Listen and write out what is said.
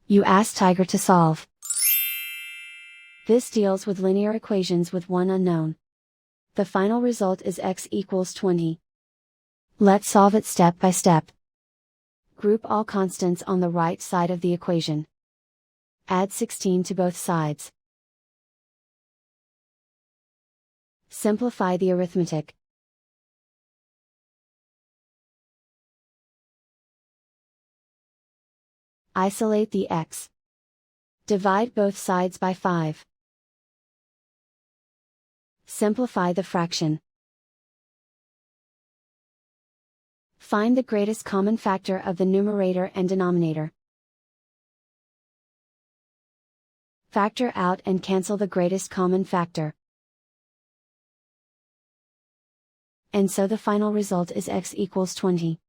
You ask Tiger to solve. This deals with linear equations with one unknown. The final result is x equals 20. Let's solve it step by step. Group all constants on the right side of the equation. Add 16 to both sides. Simplify the arithmetic. Isolate the x. Divide both sides by 5. Simplify the fraction. Find the greatest common factor of the numerator and denominator. Factor out and cancel the greatest common factor. And so the final result is x equals 20.